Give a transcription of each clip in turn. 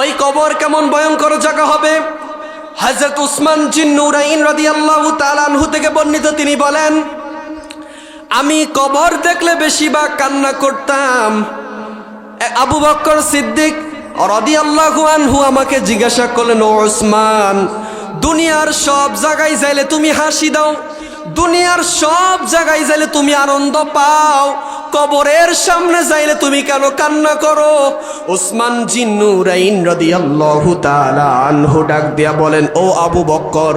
ওই কবর কেমন ভয়ঙ্কর জায়গা হবে। হযরত উসমান জিন্নুরাইন রাদিয়াল্লাহু তাআলা আনহু থেকে বর্ণিত, তিনি বলেন, আমি কবর দেখলে বেশিরভাগ কান্না করতাম। আবু বকর সিদ্দিক রাদিয়াল্লাহু আনহু আমাকে জিজ্ঞাসা করলেন, ও উসমান, দুনিয়ার সব জায়গায় যাইলে তুমি হাসি দাও, দুনিয়ার সব জায়গায় যাইলে তুমি আনন্দ পাও, কবরের সামনে যাইলে তুমি কেন কান্না করো? উসমান জিন্নুরাইন রাদিয়াল্লাহু তাআলা আনহু ডাক দিয়া বলেন, ও আবু বকর,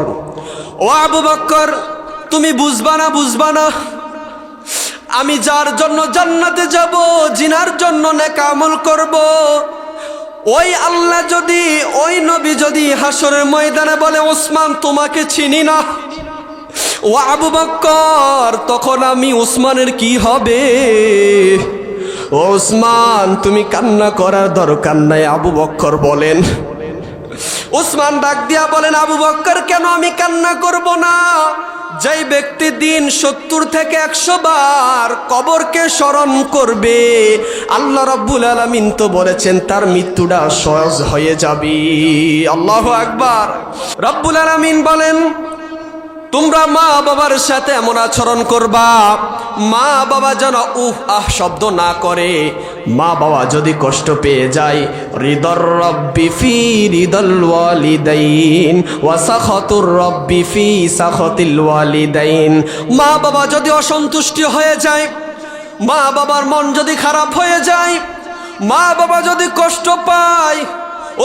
ও আবু বকর, তুমি বুঝবা না, আমি যার জন্য জান্নাতে যাব, জিনার জন্য নেক আমল করব, ওই আল্লাহ যদি, ওই নবী যদি হাসরের ময়দানে বলে, ওসমান তোমাকে চিনি না, ও আবু বকর, তখন আমি উসমানের কি হবে? ও উসমান, তুমি কান্না করার দরকার নাই। আবু বকর বলেন, উসমান ডাক দিয়া বলেন, আবু বকর, কেন আমি কান্না করব না? যেই ব্যক্তি দিন 70 থেকে 100 বার কবরকে স্মরণ করবে, আল্লাহ রাব্বুল আলামিন তো বলেছেন তার মৃত্যুটা সহজ হয়ে যাবে। আল্লাহু আকবার। রাব্বুল আলামিন বলেন, তোমরা মা বাবার সাথে এমন আচরণ করবা, মা বাবা যেন উহ আহ শব্দ না করে। মা বাবা যদি কষ্ট পেয়ে যায়, রিদর রব্বি ফি রিদল ওয়ালিদাইন ওয়া সাখাতুর রব্বি ফি সাখাতিল ওয়ালিদাইন। মা বাবা যদি অসন্তুষ্টি হয়ে যায়, মা বাবার মন যদি খারাপ হয়ে যায়, মা বাবা যদি কষ্ট পায়,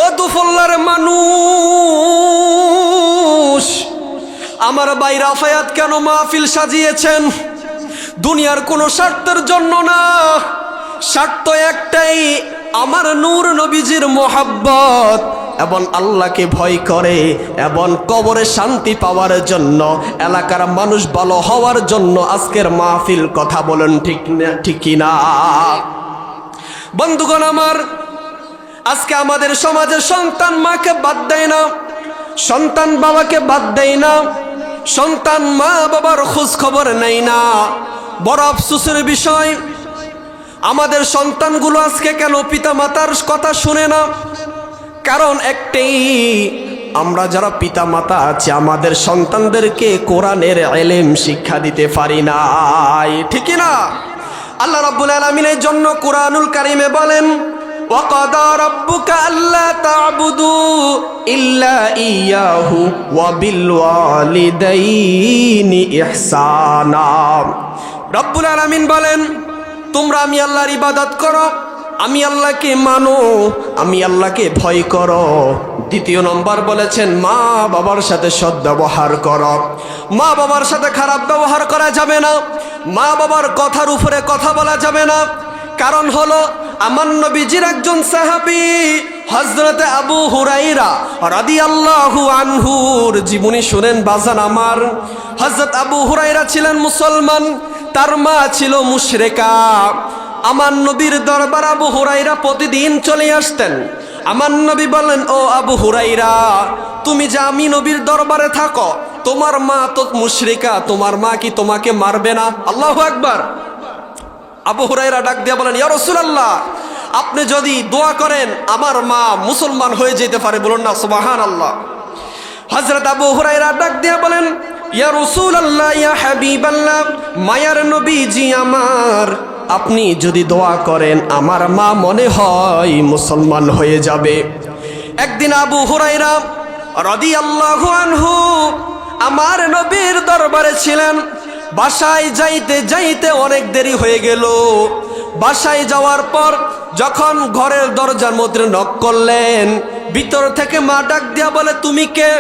ও দুফল্লার মানুষ, আমার ভাই রাফায়াত কেন মাহফিল সাজিয়েছেন? দুনিয়ার কোনো স্বার্থের জন্য না, স্বার্থ একটাই, আমার নূর নবীজির মোহাব্বত এবং আল্লাহকে ভয় করে এবং কবরে শান্তি পাওয়ার জন্য, এলাকার মানুষ ভালো হওয়ার জন্য আজকের মাহফিল। কথা বলেন ঠিক না, ঠিক কিনা? বন্ধুগণ আমার, আজকে আমাদের সমাজে সন্তান মাকে বাদ দেয় না, সন্তান বাবাকে বাদ দেয় না, সন্তান মা বাবার খোঁজ খবর নেয় না। বড় আফসোসের বিষয়, আমাদের সন্তানগুলো আজকে কেন পিতা মাতার কথা শুনে না? কারণ একটাই, আমরা যারা পিতা মাতা আছি, আমাদের সন্তানদেরকে কোরআনের ইলম শিক্ষা দিতে পারি নাই, ঠিক না? আল্লাহ রাব্বুল আলামিনের জন্য কোরআনুল কারীমে বলেন, وَقَضَى رَبُّكَ أَلَّا تَعْبُدُوا إِلَّا إِيَّاهُ وَبِالْوَالِدَيْنِ إِحْسَانًا। রব্বুল আলামিন বলেন, তোমরা আমি আল্লাহর ইবাদত করো, আমি আল্লাহকে মানো, আমি আল্লাহকে ভয় করো। দ্বিতীয় নম্বর বলেছেন, মা বাবার সাথে সদ্ব্যবহার করো। মা বাবার সাথে খারাপ ব্যবহার করা যাবে না, মা বাবার কথার উপরে কথা বলা যাবে না। কারণ হলো, আমার নবীজির একজন সাহাবী হযরত আবু হুরায়রা রাদিয়াল্লাহু আনহুর জীবনী শুনেন বাজান আমার। হযরত আবু হুরায়রা ছিলেন মুসলমান, তার মা ছিল মুশরিকা। আমার নবীর দরবার আবু হুরায়রা প্রতিদিন চলে আসতেন। আমার নবী বলেন, ও আবু হুরায়রা, তুমি যে আমি নবীর দরবারে থাকো, তোমার মা তো মুশরিকা, তোমার মা কি তোমাকে মারবে না? আল্লাহু আকবার। আবু হুরায়রা ডাক দিয়া বলেন, ইয়া রাসূলুল্লাহ, আপনি যদি দোয়া করেন আমার মা মুসলমান হয়ে যেতে পারে, বলুন না সুবহানাল্লাহ। হযরত আবু হুরায়রা ডাক দিয়া বলেন, ইয়া রাসূলুল্লাহ, ইয়া হাবিবাল্লাহ, মায়ার নবীজি আমার, আপনি যদি দোয়া করেন আমার মা মনে হয় মুসলমান হয়ে যাবে। একদিন আবু হুরায়রা রাদিয়াল্লাহু আনহু আমার নবীর দরবারে ছিলেন। বাসায় যাইতে যাইতে অনেক দেরি হয়ে গেল। বাসায় যাওয়ার পর যখন ঘরের দরজার মধ্যে নক করলেন, ভিতর থেকে মা ডাক দিয়া বলে, তুমি কে?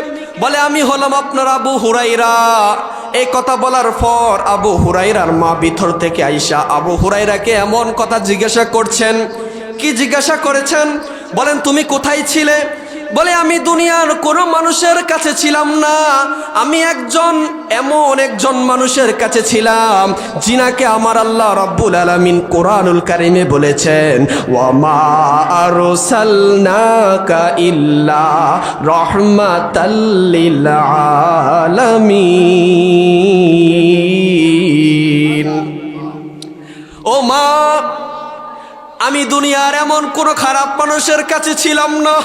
বলে, আমি হলাম আপনার আবু হুরায়রা। এই কথা বলার পর আবু হুরায়রার মা ভিতর থেকে আইসা আবু হুরায়রাকে এমন কথা জিজ্ঞাসা করছেন। কি জিজ্ঞাসা করেছেন? বলেন, তুমি কোথায় ছিলে? বলে, আমি দুনিয়ার কোনো মানুষের কাছে ছিলাম না, আমি এমন একজন মানুষের কাছে ছিলাম যিনাকে আমার আল্লাহ রাব্বুল আলামিন কোরআনুল কারীমে বলেছেন, ওয়া মা আরসালনাকা ইল্লা রাহমাতাল লিল আলামিন। ও মা, আমি দুনিয়ার এমন কোন খারাপ মানুষের কাছে ছিলাম না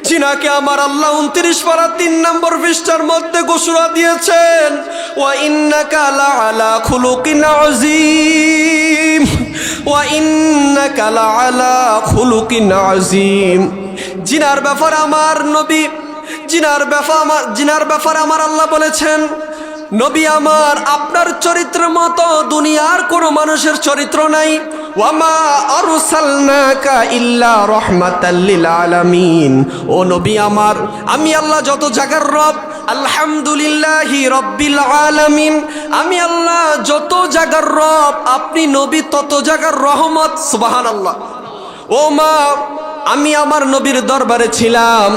যিনাকে আমার আল্লাহ 29 পারা 3 নম্বর পৃষ্ঠার মধ্যে ঘোষণা দিয়েছেন, ওয়া ইন্নাকা লাআলা খুলুকিন আযীম, ওয়া ইন্নাকা লাআলা খুলুকিন আযীম। জিনার ব্যাপারে আমার নবী, জিনার ব্যাপারে আমার আল্লাহ বলেছেন, নবী আমার আপনার চরিত্রের মতো দুনিয়ার কোনো মানুষের চরিত্র নাই। ওয়ামা আরসালনাকা ইল্লা রাহমাতাল লিল আলামিন। ও নবী আমার, আমি আল্লাহ যত জায়গার রব, আলহামদুলিল্লাহি রাব্বিল আলামিন, আমি আল্লাহ যত জায়গার রব, আপনি নবী তত জায়গার রহমত। সুবহানাল্লাহ। ও মা, আমি আমার নবীর দরবারে ছিলাম,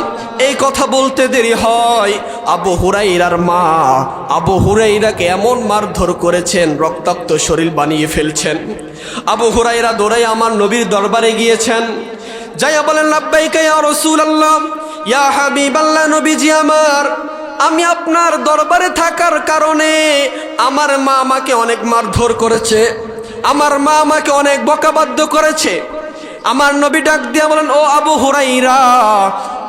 এই কথা বলতে দেরি হয়, আবু হুরাইরার মা আবু হুরাইরাকে এমন মারধর করেছেন, রক্তাক্ত শরীর বানিয়ে ফেলছেন। আবু হুরাইরা দৌড়াই আমার নবীর দরবারে গিয়েছেন, যাইয়া বলেন, লাব্বাইকা ইয়া রাসূলুল্লাহ, ইয়া হাবিবাল্লাহ, নবীজি আমার, আমি আপনার দরবারে থাকার কারণে আমার মা আমাকে অনেক মারধর করেছে, আমার মা আমাকে অনেক বকাবাদ্য করেছে। আমার নবী ডাক দিয়া বলেন, ও আবু হুরাইরা,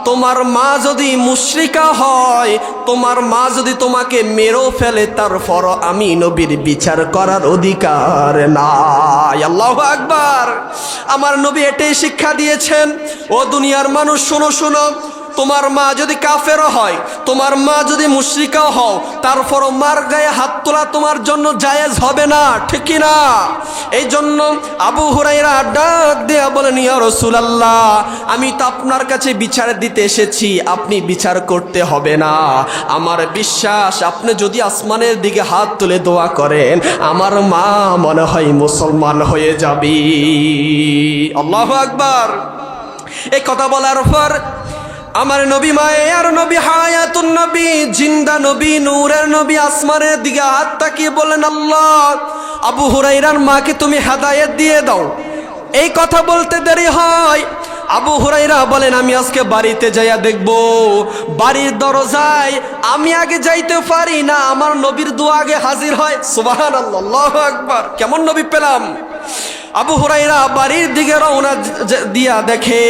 তোমার মা যদি মুশরিকা হয়, তোমার মা যদি তোমাকে মেরেও ফেলে, তারপর আমি নবীর বিচার করার অধিকার নাই। আল্লাহু আকবার। আমার নবী এটাই শিক্ষা দিয়েছেন, ও দুনিয়ার মানুষ শোনো শোনো, তোমার মা যদি কাফের হয়, তোমার মা যদি মুশরিকা হও, তারপরও মার গায়ে হাত তোলা তোমার জন্য জায়েজ হবে না, ঠিক কি না? এই জন্য আবু হুরাইরা ডাক দেয়া বলেন, ইয়া রাসূলুল্লাহ, আমি তো আপনার কাছে বিচার দিতে এসেছি, আপনি বিচার করতে হবে না। আমার বিশ্বাস, আপনি যদি আসমানের দিকে হাত তুলে দোয়া করেন, আমার মা মনে হয় মুসলমান হয়ে যাবে। আল্লাহু আকবার। এই কথা বলার পর আমার নবী, মায়ের নবী, হায়াতুন নবী, জিন্দা নবী, নূরের নবী আসমানের দিকে হাত তাকিয়ে বলেন, আল্লাহ, আবু হুরাইরার মাকে তুমি হেদায়েত দিয়ে দাও। এই কথা বলতে দেরি হয়, আবু হুরাইরা বলেন, আমি আজকে বাড়িতে যাইয়া দেখব, বাড়ির দরজায় আমি আগে যাইতে পারি না, আমার নবীর দোয়া আগে হাজির হয়। সুবহানাল্লাহ, আল্লাহু আকবার। কেমন নবী পেলাম। আবু হুরাইরা বাড়ির দিকে রওনা দিয়া দেখে,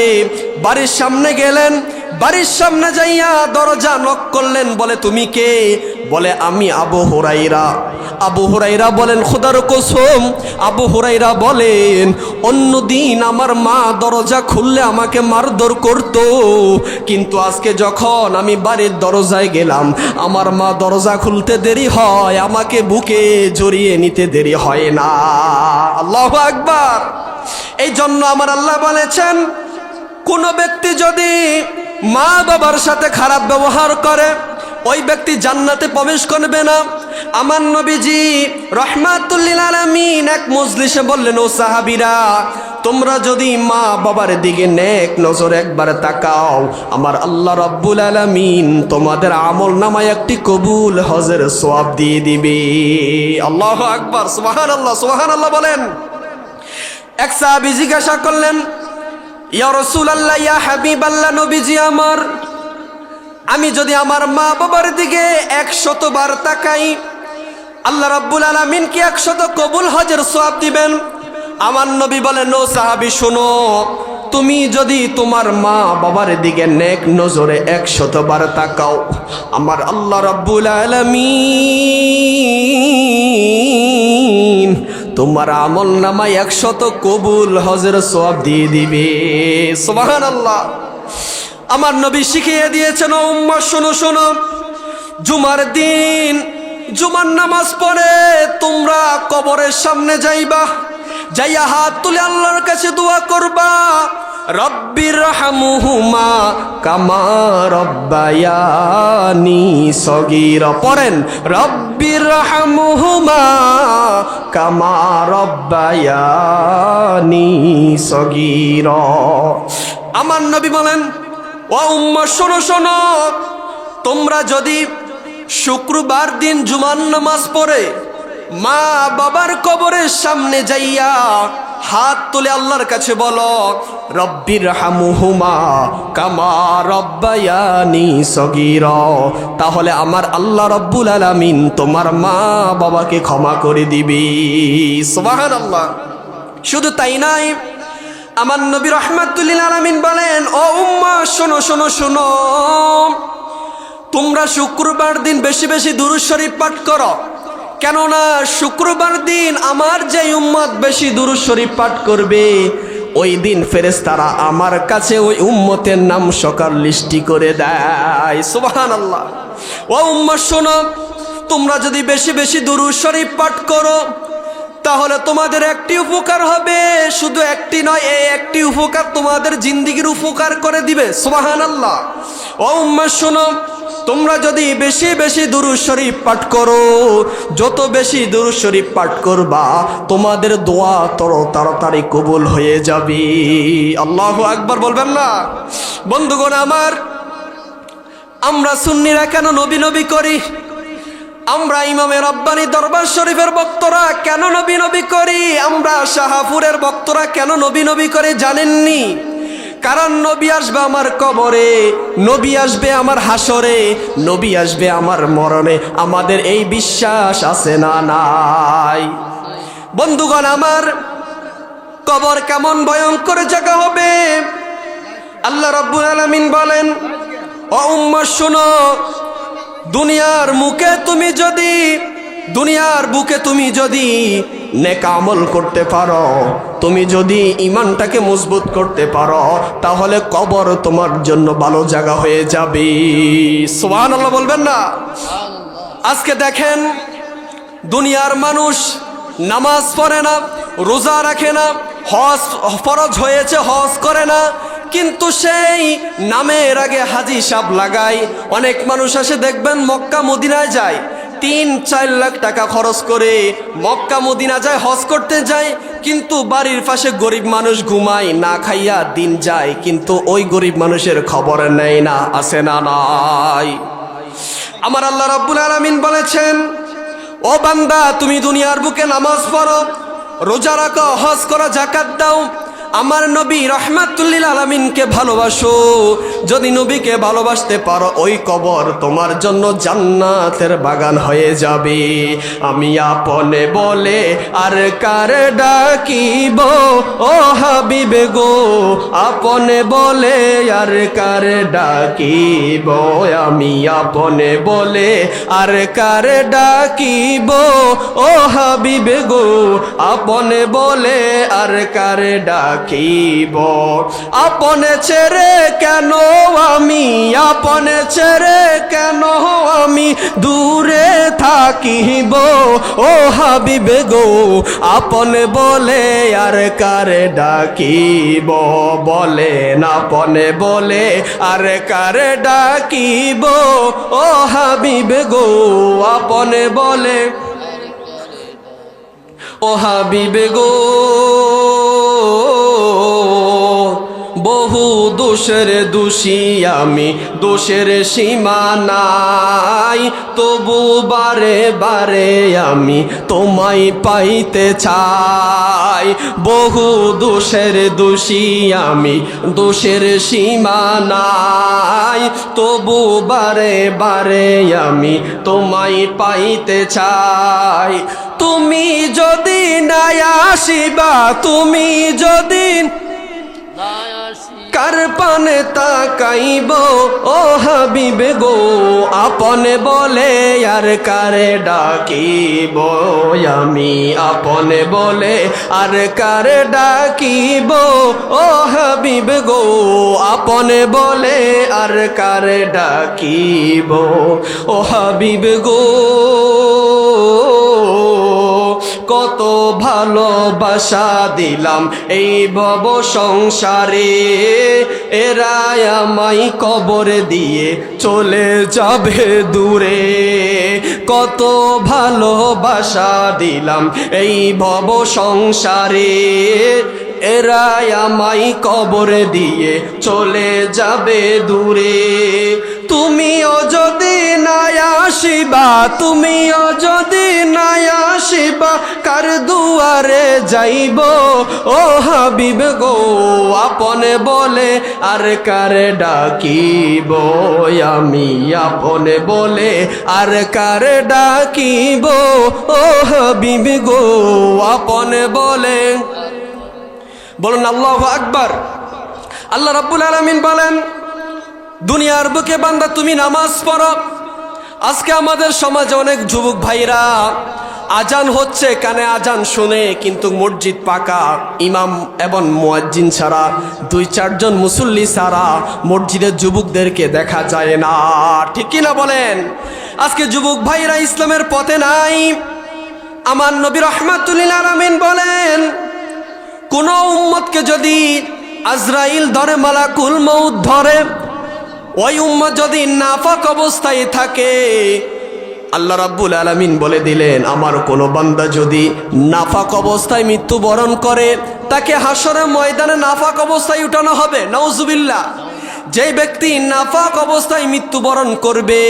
বাড়ির সামনে গেলেন, বাড়ির সামনে যাইয়া দরজা নক করলেন, বলে, তুমি কে? বলে, আমি আবু হুরাইরা। আবু হুরাইরা বলেন, খোদার কসম। আবু হুরাইরা বলেন, অন্যদিন আমার মা দরজা খুললে আমাকে মারধর করত, কিন্তু আজকে যখন আমি বাড়ির দরজায় গেলাম, আমার মা দরজা খুলতে দেরি হয়, আমাকে বুকে জড়িয়ে নিতে দেরি হয় না। আল্লাহু আকবার। এই জন্য আমার আল্লাহ বলেছেন, কোন ব্যক্তি যদি মা বাবার সাথে খারাপ ব্যবহার করে, ওই ব্যক্তি জান্নাতে প্রবেশ করবে না। আমার নবীজি রাহমাতুল লিল আলামিন এক মজলিসে বললেন, ও সাহাবীরা, তোমরা যদি মা বাবার দিকে নেক নজর একবার তাকাও, আমার আল্লাহ রাব্বুল আলামিন তোমাদের আমল নামায় একটি কবুল হজের সওয়াব দিয়ে দিবে। আল্লাহু আকবার। সুবহানাল্লাহ, সুবহানাল্লাহ বলেন। এক সাহাবী জিজ্ঞাসা করলেন, ইয়া রাসূলুল্লাহ, ইয়া হাবিবাল্লাহ, নবীজি আমার, আমি যদি আমার মা বাবার দিকে 100 বার তাকাই, আল্লাহ রাব্বুল আলামিন কি 100 কবুল হজের সওয়াব দিবেন? আমার নবী বলেন, ও সাহাবী শোনো, তুমি যদি তোমার মা বাবার দিকে নেক নজরে 100 বার তাকাও, আমার আল্লাহ রাব্বুল আলামিন তোমার আমল নামায় 100 কবুল হজের সওয়াব দিয়ে দিবে। সুবহানাল্লাহ। আমার নবী শিখিয়ে দিয়েছেন, ও উম্মাহ শোনো শোনো, জুমার দিন জুমার নামাজ পড়ে তোমরা কবরের সামনে যাইবা, যাইয়া হাত তুলে আল্লাহর কাছে দোয়া করবা, রব্বির রহমহুমা কামা রব্বায়ানি সগীরা। পড়েন, রব্বির রহমহুমা কামা রব্বায়ানি সগীরা। আমার নবী বলেন, ও উম্মাহ শোনো শোনো, তোমরা যদি শুক্রবার দিন জুমার নামাজ পড়ে মা বাবার কবরের সামনে যাইয়া হাত তুলে আল্লাহর কাছে বলো, রব্বির রহমহুমা কামা রব্বায়ানি সগীরা, তাহলে আমার আল্লাহ রাব্বুল আলামিন তোমার মা বাবাকে ক্ষমা করে দিবে। সুবহানাল্লাহ। শুধু তাই নয়, আমার নবী রাহমাতুল লিল আলামিন বলেন, ও উম্মাহ শোনো শোনো শোনো, তোমরা শুক্রবার দিন বেশি বেশি দুরূদ শরীফ পাঠ করো। কেননা শুক্রবার দিন আমার যে উম্মত বেশি দুরূদ শরীফ পাঠ করবে, ওই দিন ফেরেশতারা আমার কাছে ওই উম্মতের নাম সকাল লিস্টি করে দেয়। সুবহানাল্লাহ। ও উম্মাহ শোনো, তোমরা যদি বেশি বেশি দুরূদ শরীফ পাঠ করো তাহলে তোমাদের একটি উপকার হবে, শুধু একটি নয়, এই একটি উপকার তোমাদের জিন্দেগির উপকার করে দিবে। সুবহানাল্লাহ। ও উম্মাহ শোনো, তোমরা যদি বেশি বেশি দুরূদ শরীফ পাঠ করো, যত বেশি দুরূদ শরীফ পাঠ করবা তোমাদের দোয়া তাড়াতাড়ি কবুল হয়ে যাবে। আল্লাহু আকবার বলবেন না? বন্ধুগণ আমার, আমরা সুন্নিরা কেন নবী নবী করি? আমরা ইমামে রব্বানী দরবার শরীফের ভক্তরা কেন নবী নবী করি? আমরা শাহপুরের ভক্তরা কেন নবী নবী করে জানেননি? কারণ নবী আসবে আমার কবরে, নবী আসবে আমার হাসরে, নবী আসবে আমার মরণে। আমাদের এই বিশ্বাস আছে না নাই? বন্ধুগণ আমার, কবর কেমন ভয়ঙ্কর জায়গা হবে। আল্লাহ রাব্বুল আলামিন বলেন, ও উম্মাহ শোনো, দুনিয়ার বুকে তুমি যদি নেক আমল করতে পারো, তুমি যদি ঈমানটাকে মজবুত করতে পারো, তাহলে কবর তোমার জন্য ভালো জায়গা হয়ে যাবে। সুবহানাল্লাহ বলবেন না? আজকে দেখেন, দুনিয়ার মানুষ নামাজ পড়ে না, রোজা রাখে না, হজ ফরজ হয়েছে হজ করে না, কিন্তু সেই নামের আগে হাজি সাহেব লাগায়। অনেক মানুষ আসে দেখবেন মক্কা মদিনায় যায়, ৩-৪ লাখ টাকা খরচ করে মক্কা মদিনা যায়, হজ করতে যায়, কিন্তু বাড়ির পাশে গরিব মানুষ ঘুমায়, না খাইয়া দিন যায়, কিন্তু ওই গরিব মানুষের খবর নেয় না। আছে না নাই? আমার আল্লাহ রাব্বুল আলামিন বলেছেন, ও বান্দা, তুমি দুনিয়ার বুকে নামাজ পড়ো, রোজা রাখো, হজ করো, যাকাত দাও, আমার নবী রাহমাতুল লিল আলামিনকে ভালোবাসো। যদি নবীকে ভালোবাসতে পারো, ওই কবর তোমার জন্য জান্নাতের বাগান হয়ে যাবে। আমি আপনে বলে আর কার ডাকিব, ও হাবিবে গো, আপনে বলে আর কার ডাকিব, আমি আপনে বলে আর কার ডাকিব, ও হাবিবে গো, আপনে বলে আর কার ডাকিব। আপনে ছেড়ে কেন আমি, আপনে ছেড়ে কেন আমি দূরে থাকিব, ও হাবিবে গো, আপনে বলে আর কারে ডাকিব, বলেন আপনে বলে আর কারে ডাকিব, ও হাবিবে গো, আপনে বলে, ও হাবিবে গো। বহু দোষের দোষী আমি, দোষের সীমা নাই, তবু বারে বারে আমি তোমায় পাইতে চাই। বহু দোষের দোষী আমি, দোষের সীমা নাই, তবু বারে বারে আমি তোমায় পাইতে চাই। তুমি যদি না আসিবা, তুমি যদি কার পানে তাকাইব, ও হাবিবে গো, আপনে বলে আর কারে ডাকিব, আমি আপনে বলে আর কারে ডাকিব, ও হাবিবে গো, আপনে বলে আর কারে ডাকিব, ও হাবিবে গো। কত ভালোবাসা দিলাম এই ভব সংসারে, এরা আমায় কবরে দিয়ে চলে যাবে দূরে। কত ভালোবাসা দিলাম এই ভব সংসারে, এরা আমায় কবরে দিয়ে চলে যাবে দূরে। তুমিও যদি না আসিবা, তুমিও যদি না আসিবা, কার দুয়ারে যাইব, ও হাবিব গো, আপনে বলে আর কারে ডাকিব, আমি আপনে বলে আর কারে ডাকিব, ও হাবিব গো, আপনে বলে। বলুন আল্লাহু আকবার। আল্লাহ রাব্বুল আলামিন বলেন, দুনিয়ার বুকে বান্দা তুমি নামাজ পড়ো। আজকে আমাদের সমাজে অনেক যুবক ভাইরা আজান হচ্ছে, কানে আজান শুনে, কিন্তু মসজিদ পাকা, ইমাম এবং মুয়াজ্জিন ছাড়া, 2-4 জন মুসল্লি ছাড়া মসজিদের যুবকদেরকে দেখা যায় না। ঠিক কি না বলেন? আজকে যুবক ভাইরা ইসলামের পথে নাই। আমার নবী রাহমাতুল লিল আলামিন বলেন, কোন উম্মতকে যদি আজরাইল ধরে, মালাকুল মউত ধরে, ওই উম্মত যদি নাফাক অবস্থায় থাকে, আল্লাহ রাব্বুল আলামিন বলে দিলেন, আমার কোনো বান্দা যদি নাফাক অবস্থায় মৃত্যুবরণ করে, তাকে হাসরের ময়দানে নাফাক অবস্থায় উঠানো হবে। নাউজুবিল্লাহ। যেই ব্যক্তি নাফাক অবস্থায় মৃত্যুবরণ করবে,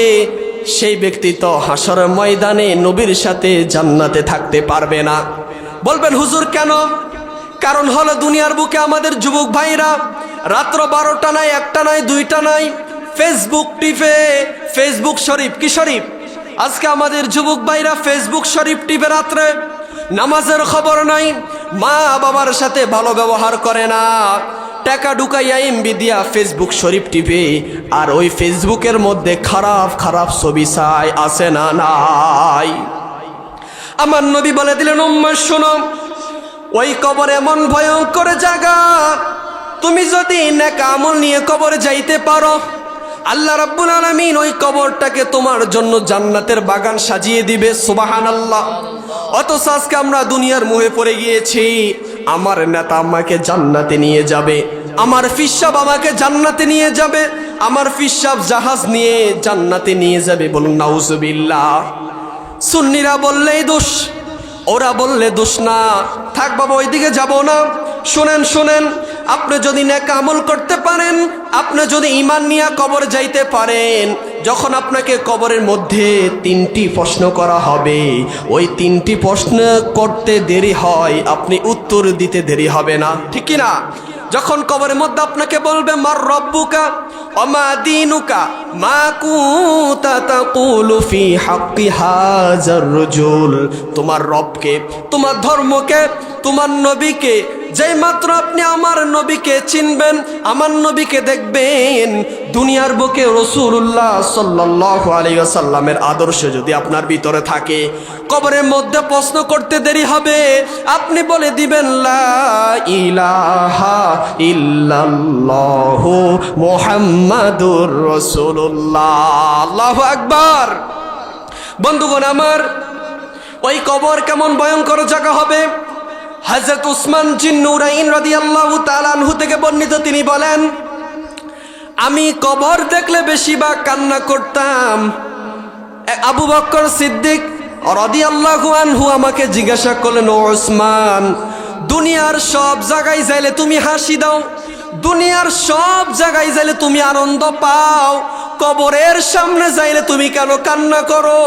সেই ব্যক্তি তো হাসরের ময়দানে নবীর সাথে জান্নাতে থাকতে পারবে না। বলবেন হুজুর কেন? কারণ হলো, দুনিয়ার বুকে আমাদের যুবক ভাইরা রাত্র 12টা নাই, 1টা নাই, 2টা নাই, ফেসবুক টিপে, ফেসবুক শরীফ, কি শরীফ? আজকে আমাদের যুবক ভাইরা ফেসবুক শরীফ টিপে রাত্রে, নামাজের খবর নাই, মা বাবার সাথে ভালো ব্যবহার করে না, টাকা ঢুকাইয়া এমবি দিয়া ফেসবুক শরীফ টিপে, আর ওই ফেসবুকের মধ্যে খারাপ খারাপ ছবি চাই, আছে না নাই? আমার নবী বলে দিলেন, উম্মাহ শোনো, ওই কবর এমন ভয়ঙ্কর জায়গা, তুমি যদি নেক আমল নিয়ে কবরে যাইতে পারো, আল্লাহ রাব্বুল আলামিন ওই কবরটাকে তোমার জন্য জান্নাতের বাগান সাজিয়ে দিবে। সুবহানাল্লাহ। অথচ আজকে আমরা দুনিয়ার মোহে পড়ে গিয়েছি। আমার নেতা আমাকে জান্নাতে নিয়ে যাবে, আমার ফিসাব আমাকে জান্নাতে নিয়ে যাবে, আমার ফিসাব জাহাজ নিয়ে জান্নাতে নিয়ে যাবে। বলুন নাউজুবিল্লাহ। সুন্নিরা বললেই দোষ, ওরা বললে দোষ না। থাক বাবা, ওইদিকে যাব না। শুনেন শুনেন, আপনি যদি নেক আমল করতে পারেন, আপনি যদি ঈমান নিয়ে কবর যাইতে পারেন, যখন আপনাকে কবরের মধ্যে 3টি প্রশ্ন করা হবে, ওই 3টি প্রশ্ন করতে দেরি হয়, আপনি উত্তর দিতে দেরি হবে না। ঠিক কি না? যখন কবরের মধ্যে আপনাকে বলবে, মার রব্বুকা ওমা দীনুকা মা কুনতা তাকুলু ফি হাক্কি হাযার রাজুল, তোমার রবকে, তোমার ধর্মকে, তোমার নবীকে, যেই মাত্র আপনি আমার নবীকে চিনবেন, আমার নবীকে দেখবেন, দুনিয়ার বুকে রাসূলুল্লাহ সাল্লাল্লাহু আলাইহি ওয়াসাল্লামের আদর্শ যদি আপনার ভিতরে থাকে, কবরের মধ্যে প্রশ্ন করতে দেরি হবে, আপনি বলে দিবেন, লা ইলাহা ইল্লাল্লাহু মুহাম্মাদুর রাসূলুল্লাহ। আল্লাহু আকবার। বন্ধুগণ আমার, ওই কবর কেমন ভয়ঙ্কর জায়গা হবে। হযরত উসমান জিন্নুরাইন রাদিয়াল্লাহু তাআলা আনহু থেকে বর্ণিত, তিনি বলেন, আমি কবর দেখলে বেশিরভাগ কান্না করতাম। আবু বকর সিদ্দিক রাদিয়াল্লাহু আনহু আমাকে জিজ্ঞাসা করলেন, ও উসমান, দুনিয়ার সব জায়গায় যাইলে তুমি হাসি দাও, দুনিয়ার সব জায়গায় যাইলে তুমি আনন্দ পাও, কবরের সামনে যাইলে তুমি কেন কান্না করো?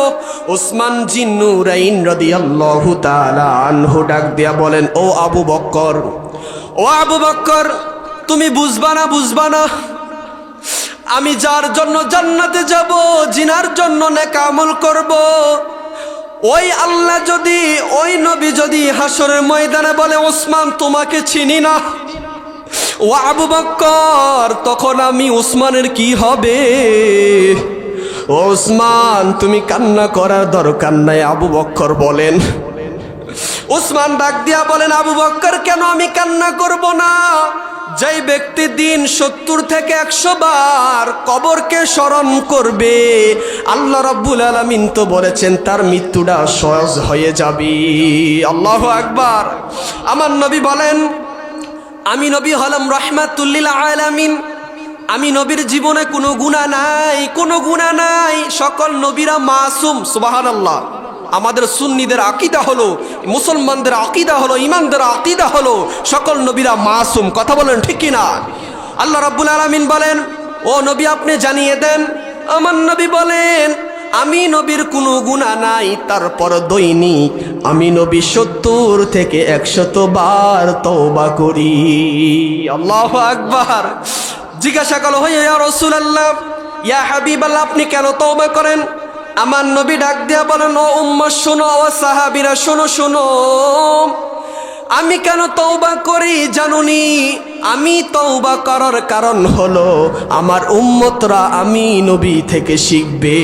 উসমান জিন্নুরাইন রাদিয়াল্লাহু তাআলা আনহু ডাক দিয়া বলেন, ও আবু বকর, ও আবু বকর, তুমি বুঝবা না, বুঝবা না, আমি যার জন্য জান্নাতে যাব, জিনার জন্য নেক আমল করব, ওই আল্লাহ যদি, ওই নবী যদি হাসরের ময়দানে বলে, ওসমান তোমাকে চিনি না, ও আবু বকর, তখন আমি উসমানের কি হবে? ওসমান, তুমি কান্না করার দরকার নাই। আবু বকর বলেন, উসমান ডাক দিয়া বলেন, আবু বকর, কেন আমি কান্না করব না? যেই ব্যক্তি দিন 70 থেকে 100 বার কবরকে স্মরণ করবে, আল্লাহ রাব্বুল আলামিন তো বলেছেন তার মৃত্যুটা সহজ হয়ে যাবে। আল্লাহু আকবার। আমার নবী বলেন, আমি নবী হলাম রাহমাতুল লিল আলামিন, আমি নবীর জীবনে কোনো গুনাহ নাই, কোনো গুনাহ নাই, সকল নবীরা মাসুম। সুবহানাল্লাহ। আমাদের সুন্নিদের আকীদা হলো, মুসলমানদের আকীদা হলো, ঈমানদের আকীদা হলো, সকল নবীরা মাসুম। কথা বলেন ঠিক কি না? আল্লাহ রাব্বুল আলামিন বলেন, ও নবী আপনি জানিয়ে দেন। আমার নবী বলেন, আমি নবীর কোনো গুনাহ নাই, তারপর দৈনিক আমি নবী 70 থেকে 100 বার তওবা করি। আল্লাহু আকবার। জিজ্ঞাসা করা হয়, ইয়া রাসূলুল্লাহ, ইয়া হাবিবাল্লাহ, আপনি কেন তওবা করেন? আমার নবী ডাক দিয়া বলেন, ও উম্মাহ শোনো, ও সাহাবীরা শোনো, শোনো, আমি কেন তওবা করি জানুনি? আমি তওবা করার কারণ হলো আমার উম্মতরা আমি নবী থেকে শিখবে।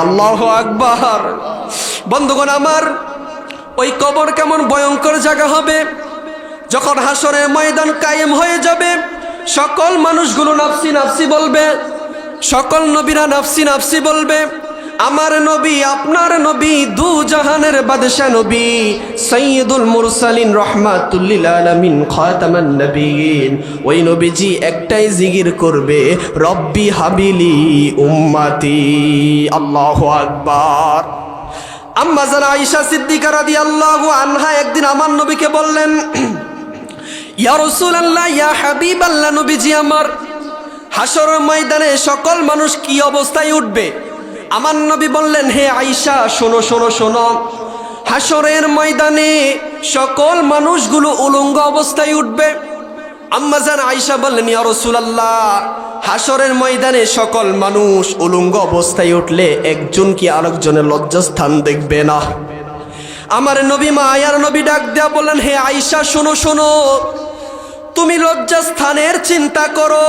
আল্লাহু আকবার। বন্ধুগণ আমার, ওই কবর কেমন ভয়ঙ্কর জায়গা হবে যখন হাসরের ময়দান কায়েম হয়ে যাবে। সকল মানুষগুলো নাফসি নাফসি বলবে, সকল নবীরা নাফসি নাফসি বলবে। আমার নবী, আপনার নবী, দু জাহানের বাদশা নবী, সাইয়্যিদুল মুরসালিন, রাহমাতুল লিল আলামিন, খাতামান নবিয়্যিন, ওই নবীজি একটাই জিকির করবে, রব্বি হাবিলি উম্মতি। আল্লাহু আকবার। আম্মা জান আয়েশা সিদ্দিকা রাদিয়াল্লাহু আনহা একদিন আমার নবীকে বললেন, ইয়া রাসূলুল্লাহ, ইয়া হাবিবাল্লাহ, নবীজি আমার, হাসরের ময়দানে সকল মানুষ কি অবস্থায় উঠবে? আমার নবী বললেন, হে আয়েশা, শোনো শোনো শোনো, হাসরের ময়দানে সকল মানুষগুলো উলঙ্গ অবস্থায় উঠবে। আম্মা জান আয়েশা বললেন, ইয়া রাসূলুল্লাহ, হাসরের ময়দানে সকল মানুষ উলঙ্গ অবস্থায় উঠলে একজন কি আরেকজনের লজ্জাস্থান দেখবে না? আমার নবী, মায়ার নবী ডাক দেয়া বললেন, হে আয়েশা, শোনো শোনো, তুমি লজ্জাস্থানের চিন্তা করো।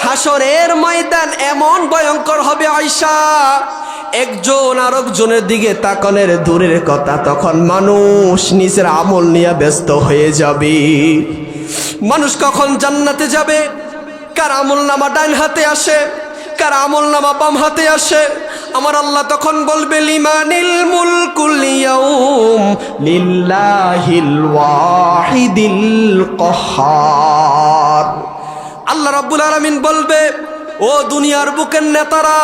হাসরের ময়দান এমন ভয়ঙ্কর হবে আয়েশা, একজন আরেকজনের দিকে তাকানোর দূরের কথা, তখন মানুষ নিজের আমল নিয়ে ব্যস্ত হয়ে যাবে। মানুষ কখন জান্নাতে যাবে, কার আমল নামা ডান হাতে আসে, কার আমল নামা বাম হাতে আসে, আমার আল্লাহ তখন বলবে, লিমানিল মুলকুল ইয়াউম লিল্লাহিল ওয়াহিদিল কাহ্হার। আল্লাহ রাব্বুল আলামিন বলবে, ও দুনিয়ার বুকের নেতারা,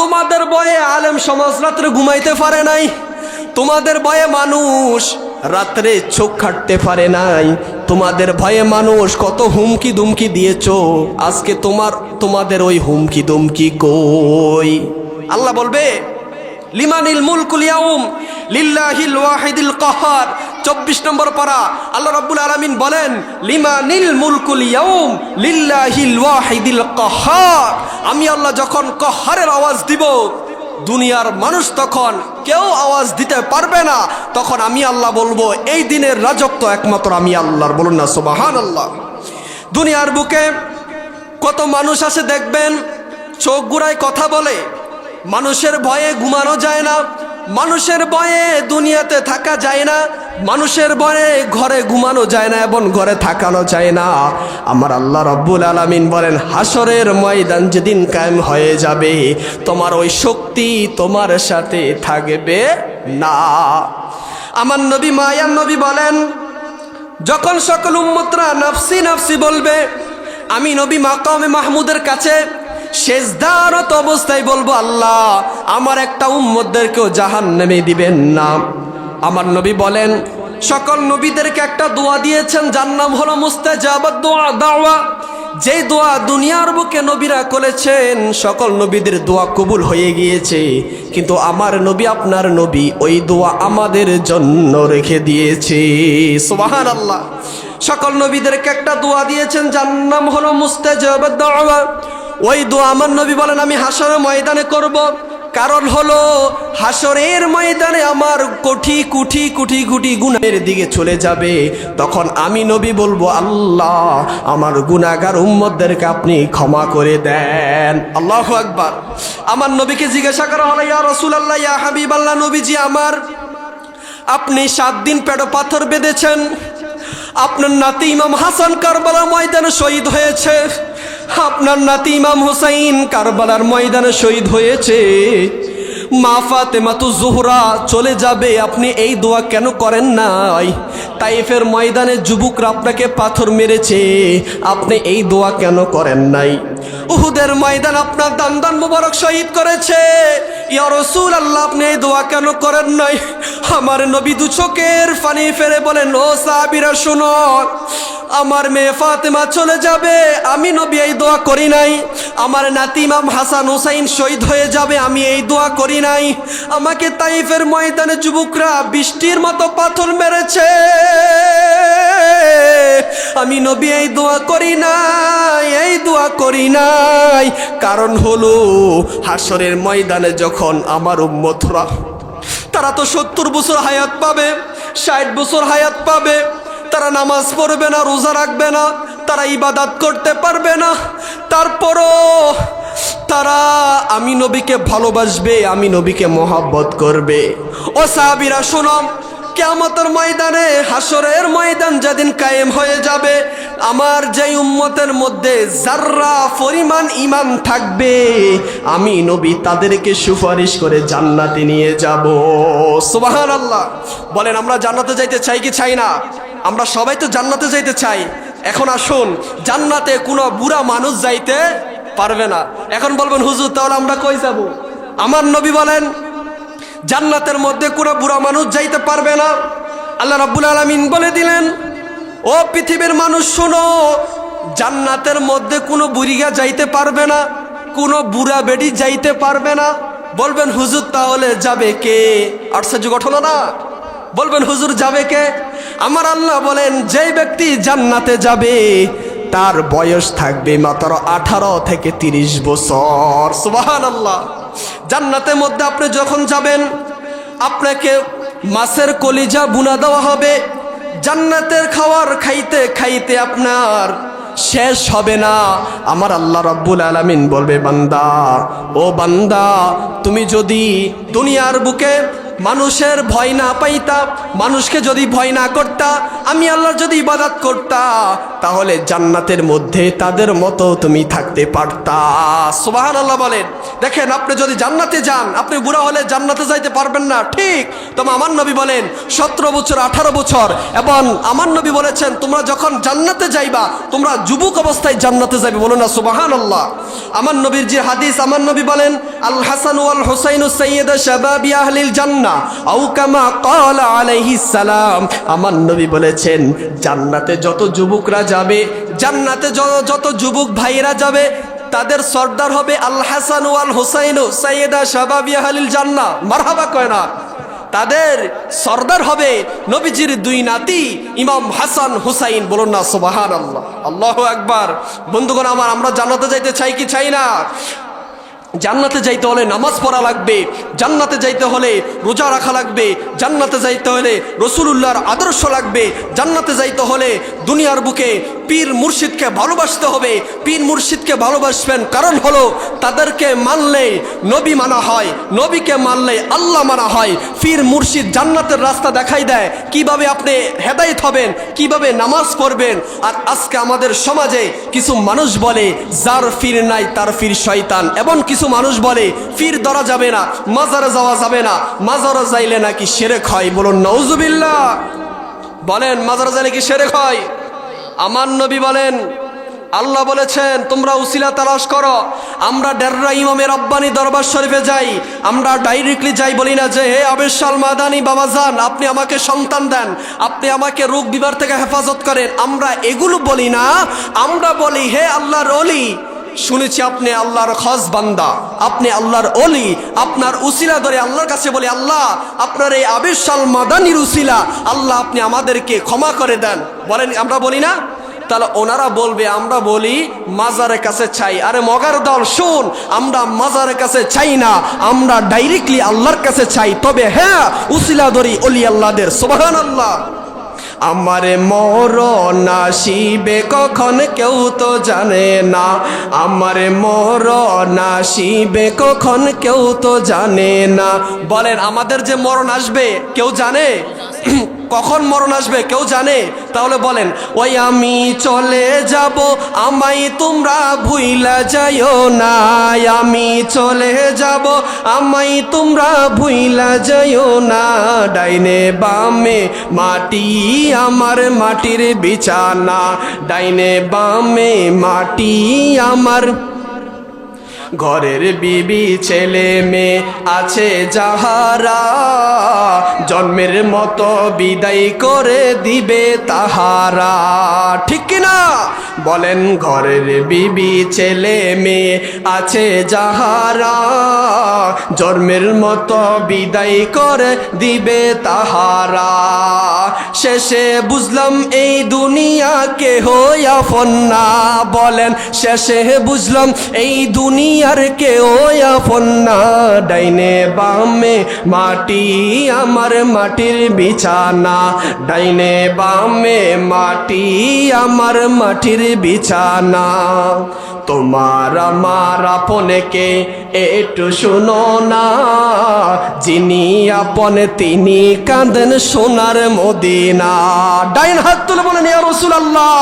তোমাদের ভয়ে আলেম সমাজ রাত্রে ঘুমাইতে পারে নাই, তোমাদের ভয়ে মানুষ রাত্রে চোখ কাটতে পারে নাই, তোমাদের ভয়ে মানুষ কত হুমকি দুমকি দিয়েছো, আজকে তোমাদের ওই হুমকি দুমকি কই? আল্লাহ বলবে, লিমানিল মুলকুল ইয়াউম লিল্লাহিল ওয়াহিদিল কাহ্হার। 24 নম্বর পারা, আল্লাহ রাব্বুল আলামিন বলেন, লিমানিল মুলকুল ইয়াউম লিল্লাহিল ওয়াহিদিল কাহ্হার। আমি আল্লাহ যখন কাহ্হারের আওয়াজ দিব, দুনিয়ার মানুষ তখন কেউ আওয়াজ দিতে পারবে না। তখন আমি আল্লাহ বলবো, এই দিনের রাজত্ব একমাত্র আমি আল্লাহর। বলুন না সুবহানাল্লাহ। দুনিয়ার বুকে কত মানুষ আছে দেখবেন, চোখ ঘুরায় কথা বলে, মানুষের ভয়ে ঘুমানো যায় না, মানুষের ভয়ে দুনিয়াতে থাকা যায় না, মানুষের ভয়ে ঘরে ঘুমানো যায় না এবং ঘরে থাকানো যায় না। আমার আল্লাহ রাব্বুল আলামিন বলেন, হাসরের ময়দান যেদিন কায়েম হয়ে যাবে, তোমার ওই শক্তি তোমার সাথে থাকবে না। আমার নবী, মায়ার নবী বলেন, যখন সকল উম্মতরা নাফসি নাফসি বলবে, আমি নবী মাকামে মাহমুদের কাছে সেজদারত অবস্থায় বলবো, আল্লাহ আমার একটা উম্মতদেরকেও জাহান্নামে দিবেন না। আমার নবী বলেন, সকল নবীদেরকে একটা দোয়া দিয়েছেন, যার নাম হলো মুস্তাজাবাত দাওয়া। যেই দোয়া দুনিয়ার বুকে নবীরা করেছেন, সকল নবীদের দোয়া কবুল হয়ে গিয়েছে, কিন্তু আমার নবী, আপনার নবী, ওই দোয়া আমাদের জন্য রেখে দিয়েছে। সুবহানাল্লাহ। সকল নবীদেরকে একটা দোয়া দিয়েছেন, যার নাম হলো মুস্তাজাবাত দাওয়া। ওই দোয়া আমার নবী বলেন, আমি হাসরের ময়দানে করব। কারণ হলো, হাসরের ময়দানে আমার কোটি কোটি কোটি কোটি গুনাহের দিকে চলে যাবে। তখন আমি নবী বলবো, আল্লাহ আমার গুনাহগার উম্মতদেরকে আপনি ক্ষমা করে দেন। আল্লাহু আকবার। আমার নবীকে জিজ্ঞাসা করা হলো, ইয়া রাসূলুল্লাহ, ইয়া হাবিবাল্লাহ, নবীজি আমার, আপনি 7 দিন পেটে পাথর বেঁধেছেন, আপনার নাতি ইমাম হাসান কারবালার ময়দানে শহীদ হয়েছে, আপনার নাতি ইমাম হুসাইন কারবালার ময়দানে শহীদ হয়েছে, মা ফাতেমাতু জোহরা চলে যাবে, আপনি এই দোয়া কেন করেন নাই? তাইফের ময়দানে যুবকরা আপনাকে পাথর মেরেছে, আপনি এই দোয়া কেন করেন নাই? উহুদের ময়দান আপনার দান মুবারক শহীদ করেছে, ইয়া রাসূলুল্লাহ, আপনি এই দোয়া কেন করেন নাই? আমার নবী দু চোখের পানি ফেলে বলেন, ও সাহাবীরা শোনো, আমার মেয়ে ফাতেমা চলে যাবে, আমি নবী এই দোয়া করি নাই। আমার নাতি ইমাম হাসান হুসাইন শহীদ হয়ে যাবে, আমি এই দোয়া করি নাই। আমাকে তাইফের ময়দানে যুবকরা বৃষ্টির মতো পাথর মেরেছে, আমি নবী এই দোয়া করি নাই, এই দোয়া করি নাই। কারণ হলো, হাসরের ময়দানে যখন আমার উম্মতরা, তারা তো 70 বছর হায়াত পাবে, 60 বছর হায়াত পাবে, তারা নামাজ পড়বে না, রোজা রাখবে না, তারা ইবাদত করতে পারবে না, তারপরও তারা আমি নবীকে ভালোবাসবে, আমি নবীকে মহব্বত করবে। ও সাহাবীরা শোনো, কিয়ামতের ময়দানে, হাসরের ময়দান যেদিন কায়েম হয়ে যাবে, আমার যে উম্মতের মধ্যে যাররা পরিমাণ ঈমান থাকবে, আমি নবী তাদেরকে সুপারিশ করে জান্নাতে নিয়ে যাব। সুবহানাল্লাহ। বলেন আমরা জান্নাতে যাইতে চাই কি চাই না? আমরা সবাই তো জান্নাতে যাইতে চাই। এখন আসুন, জান্নাতে কোনো বুড়া মানুষ যাইতে পারবে না। এখন বলবেন হুজুর তাহলে আমরা কই যাব? আমার নবী বলেন জান্নাতের মধ্যে কোনো বুড়া মানুষ যাইতে পারবে না। আল্লাহ রাব্বুল আলামিন বলে দিলেন, ও পৃথিবীর মানুষ শোনো, জান্নাতের মধ্যে কোনো বুড়িগা যাইতে পারবে না, কোনো বুড়া বেডি যাইতে পারবে না। বলবেন হুজুর তাহলে যাবে কে? আশ্চর্য ঘটনা না? বলবেন হুজুর যাবে কে? আমার আল্লাহ বলেন যেই ব্যক্তি জান্নাতে যাবে তার বয়স থাকবে মাত্র 18 থেকে 30 বছর। সুবহানাল্লাহ। জান্নাতের মধ্যে আপনি যখন যাবেন, আপনাকে মাছের কলিজা বুনা দেওয়া হবে। জান্নাতের খাবার খাইতে খাইতে আপনার শেষ হবে না। আমার আল্লাহ রাব্বুল আলামিন বলবে, বান্দা, ও বান্দা, তুমি যদি দুনিয়ার বুকে মানুষের ভয় না পাইতা, মানুষকে যদি ভয় না করতা, আমি আল্লাহর যদি ইবাদত করতা, তাহলে জান্নাতের মধ্যে তাদের মতো তুমি থাকতে পারতা। সুবহানাল্লাহ বলেন। দেখেন, আপনি যদি জান্নাতে যান, আপনি বুড়া হলে জান্নাতে যাইতে পারবেন না, ঠিক। তবে আমার নবী বলেন 17 বছর 18 বছর, এবং আমার নবী বলেছেন তোমরা যখন জান্নাতে যাইবা তোমরা যুবক অবস্থায় জান্নাতে যাবে। বলো না সুবহানাল্লাহ। আমার নবীর যে হাদিস, আমার নবী বলেন আল হাসান ওয়াল হুসাইনু সাইয়্যিদা শাবাবি আহলিল জান্নাহ আও কামা ক্বালা আলাইহিস সালাম। আমার নবী বলেছেন জান্নাতে যত যুবকরা যাবে, জান্নাতে যত যুবক ভাইরা যাবে, তাদের সর্দার হবে আল হাসান ওয়াল হুসাইন সাইয়্যিদা শাবাবি আহলিল জান্নাহ। মারহাবা কয় না? তাদের সর্দার হবে নবীজির দুই নাতি ইমাম হাসান হুসাইন। বলুন না সুবহানাল্লাহ। আল্লাহু আকবার। বন্ধুগণ আমার, আমরা জান্নাতে যাইতে চাই কি চাই না? জান্নাতে যাইতে হলে নামাজ পড়া লাগবে, জান্নাতে যাইতে হলে রোজা রাখা লাগবে, জান্নাতে যাইতে হলে রাসূলুল্লাহর আদর্শ লাগবে, জান্নাতে যাইতে হলে দুনিয়ার বুকে পীর মুর্শিদকে ভালোবাসতে হবে। পীর মুর্শিদকে ভালোবাসবেন কারণ হলো তাদেরকে মানলে নবী মানা হয়, নবীকে মানলে আল্লাহ মানা হয়। পীর মুর্শিদ জান্নাতের রাস্তা দেখাই দেয়, কিভাবে আপনি হেদায়েত হবেন, কিভাবে নামাজ পড়বেন। আর আজকে আমাদের সমাজে কিছু মানুষ বলে যার পীর নাই তার পীর শয়তান, এবং কিছু মানুষ বলে পীর ধরা যাবে না, মাজারে যাওয়া যাবে না, মাজারে যাইলে নাকি শিরক হয়। বলুন নাউজুবিল্লাহ। বলেন মাজারে যাইলে কি শিরক হয়? আমার নবী বলেন, আল্লাহ বলেছেন তোমরা উসিলা তালাশ করো। আমরা ডেররা ইমামে রব্বানি দরবার শরীফে যাই, আমরা ডাইরেক্টলি যাই, বলি না যে হে আবেশাল মাদানি বাবা যান, আপনি আমাকে সন্তান দেন, আপনি আমাকে রোগ বিমার থেকে হেফাজত করেন। আমরা এগুলো বলি না, আমরা বলি হে আল্লাহর ওলি, শুনেছি আপনি আল্লাহর খাস বান্দা, আপনি আল্লাহর ওলি, আপনার উসিলা ধরে আল্লাহর কাছে বলি আল্লাহ আপনার এই আবেশাল মাদানির উসিলা, আল্লাহ আপনি আমাদেরকে ক্ষমা করে দেন। বলেন আমরা বলি না? তাহলে ওনারা বলবে আমরা বলি মাজারের কাছে চাই। আরে মগার দল শোন, আমরা মাজারের কাছে চাই না, আমরা ডাইরেক্টলি আল্লাহর কাছে চাই। তবে হ্যাঁ, উসিলা ধরি ওলি আল্লাহদের। সুবহানাল্লাহ। আমারে মরণ আসিবে কখন কেউ তো জানে না, আমারে মরণ আসিবে কখন কেউ তো জানে না। বলেন আমাদের যে মরণ আসবে কেউ জানে? কখন মরণ আসবে কেউ জানে? তাহলে বলেন ওই আমি চলে যাব, আমায় তোমরা ভুইলা যাইও না, আমি চলে যাব, আমায় তোমরা ভুইলা যাইও না। ডাইনে বামে মাটি আমার মাটির বিছানা, ডাইনে বামে মাটি আমার ঘরের বিবি ছেলে মেয়ে আছে যাহারা, জন্মের মতো বিদায় করে দিবে তাহারা। ঠিক কিনা? বলেন ঘরের বিবি ছেলে মেয়ে আছে যাহারা, জন্মের মতো বিদায় করে দিবে তাহারা। শেষে বুঝলাম এই দুনিয়া কেহ আপন না, বলেন শেষে বুঝলাম এই দুনিয়ার কেউ আপন না। ডাইনে বামে মাটি আমার মাটির বিছানা, ডাইনে বামে মাটি আমার মাটির বিছানা। তোমার আমার আপনকে একটু শুনো না, যিনি আপন তিনি কাঁদেন সোনার মদিনা। ডাইন হাত তুলে বলেন ইয়া রাসূলুল্লাহ।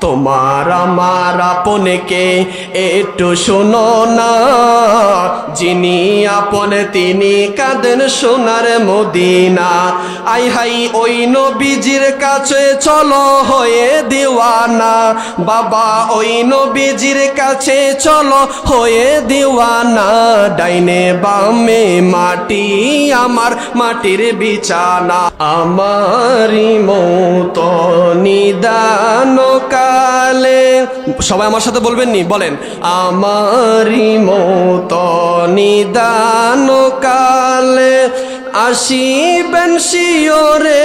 তোমার আমার আপনকে একটু শোনো না, যিনি আপন তিনি কাঁদেন সোনার মদিনা। আই হাই ওই নবীজির কাছে চলো হয়ে দিওয়ানা, বাবা ওই নবীজির কাছে চলো হয়ে দিওয়ানা। ডাইনে বামে মাটি আমার মাটির বিছানা, আমারি মত নিদান কালে। সবাই আমার সাথে বলবেন নি, বলেন আমারি মত নিদান কালে আসিবেন শিওরে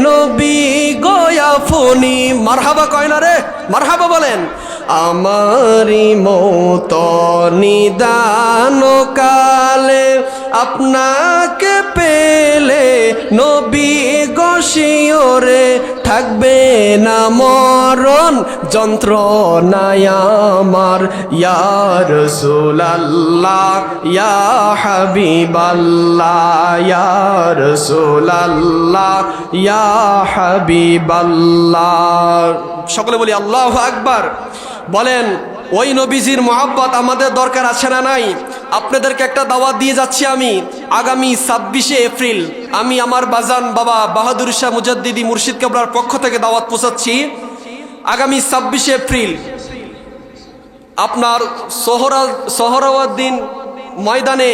নবী গয়াফনি। মারহাবা কয় না রে, মারহাবা বলেন। আমারি মত নিদান কালে আপনাকে পেলে নবী গশিওরে থাকবে না মরণ যন্ত্রণায় আমার। ইয়া রাসূলুল্লাহ ইয়া হাবিবাল্লাহ, ইয়া রাসূলুল্লাহ ইয়া হাবিবাল্লাহ। সকলে বলি আল্লাহু আকবার। বলেন ওই নবীজির মহব্বত আমাদের দরকার আছে না নাই? আপনাদেরকে একটা দাওয়াত দিয়ে যাচ্ছি আমি। আগামী 26শে এপ্রিল আমি আমার বাজান বাবা বাহাদুর শাহ মুজাদ্দিদি মুর্শিদ কেবলার পক্ষ থেকে দাওয়াত পৌঁছাচ্ছি। আগামী 26শে এপ্রিল আপনার সোহরাওয়ার্দীন ময়দানে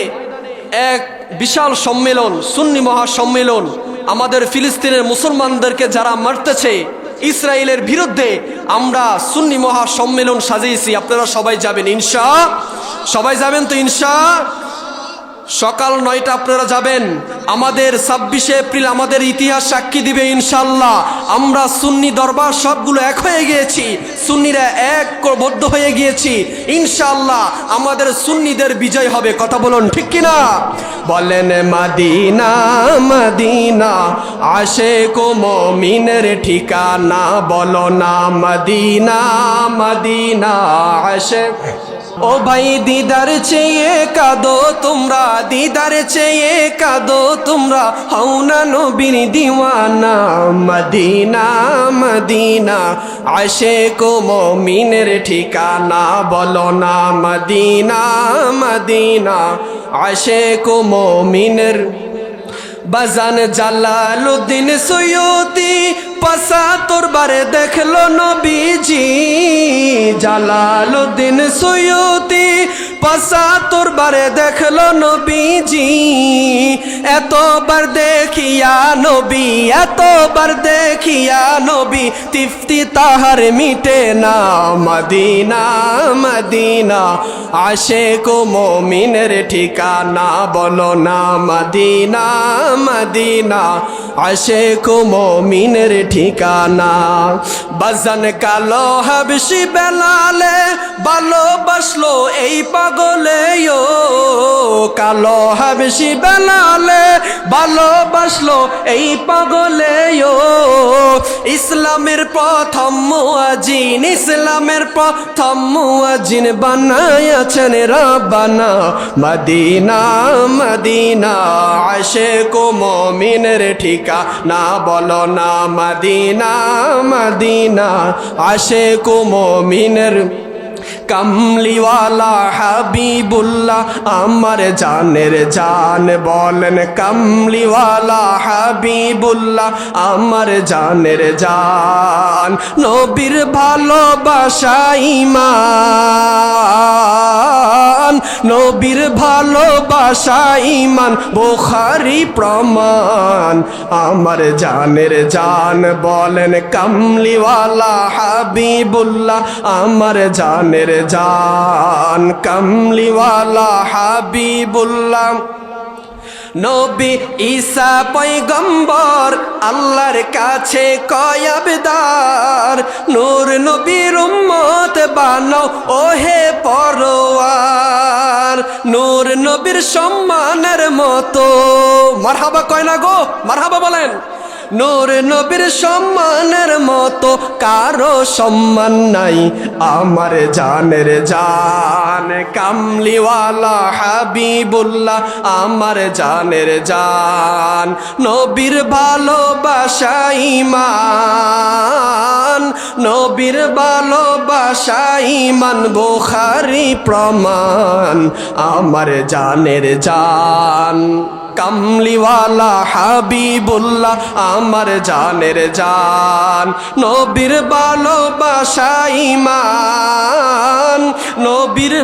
এক বিশাল সম্মেলন, সুন্নি মহাসম্মেলন। আমাদের ফিলিস্তিনের মুসলমানদেরকে যারা মারতেছে ইসরায়েলের বিরুদ্ধে, আমরা সুন্নি মহাসম্মেলন সাজিয়েছি। আপনারা সবাই যাবেন ইনশাআল্লাহ, সবাই যাবেন তো ইনশাআল্লাহ। সকাল 9টা আপনারা যাবেন। আমাদের 26শে এপ্রিল আমাদের ইতিহাস সাক্ষী দিবে ইনশাআল্লাহ। আমরা সুন্নি দরবার সবগুলো এক হয়ে গিয়েছি, সুন্নিরা একবদ্ধ হয়ে গিয়েছি ইনশাআল্লাহ। আমাদের সুন্নিদের বিজয় হবে, কথা বলুন ঠিক কিনা? বলেন মদিনা মদিনা আশিক মুমিনের ঠিকানা, বলো না মদিনা মদিনা আশিক। ও ভাই দিদার চেয়ে কাঁদো তোমরা, দিদার চেয়ে কাঁদো তোমরা, হও না নবীর দিওয়ানা। মদিনা মদিনা আশিক মুমিনের ঠিকানা, বলো না মদিনা মদিনা আশিক মুমিনের। বাজান জালালউদ্দিন সৈয়দী ৭৫ বারে দেখলো নবীজি, জালালউদ্দিন সৈয়দী ৭৫ বারে দেখলো নবীজি। এতবার দেখিয়া নবী, এতবার দেখিয়া নবী, তৃপ্তি তাহার মিটে না। মদিনা মদিনা আশিক মুমিনের ঠিকানা, বলো না মদিনা মদিনা আশিক মুমিনের ঠিকানা। বাজান কালো হাবশি বেলালে ভালোবাসলো এই পাগলে, ও কালো হাবশি বেলালে ভালোবাসলো এই পাগলে। ও ইসলামের প্রথম মুয়াজ্জিন, ইসলামের প্রথম মুয়াজ্জিন বানায়াছেন রাব্বানা। মদিনা মদিনা আশিক মুমিনের ঠিকানা, বলো না মদিনা মদিনা আশিক মুমিনের। কামলিওয়ালা হাবিবুল্লাহ আমার জানের জান, বলেন কামলিওয়ালা হাবিবুল্লাহ আমার জানের জান। নবীর ভালোবাসা ঈমান, নবীর ভালোবাসা ঈমান বুখারী প্রমাণ আমার জানের জান বলেন কামলিওয়ালা হাবিবুল্লাহ আমার জানের জান কামলিওয়ালা হাবিবুল্লাহ নবী ঈসা পয়গম্বর আল্লাহর কাছে কয় আবেদন নূর নবীর উম্মত বানাও ওহে পরওয়ার নূর নবীর সম্মানের মতো মারহাবা কয় না গো মারহাবা বলেন নূর নবীর সম্মানের মতো কারো সম্মান নাই আমার জানের জান কামলিওয়ালা হাবিবুল্লাহ আমার জানের জান নবীর ভালোবাসা ঈমান নবীর ভালোবাসা ঈমান বুখারী প্রমাণ আমার জানের জান কামলিওয়ালা হাবিবুল্লাহ আমার জানের জান নবীর ভালোবাসা ঈমান নবীর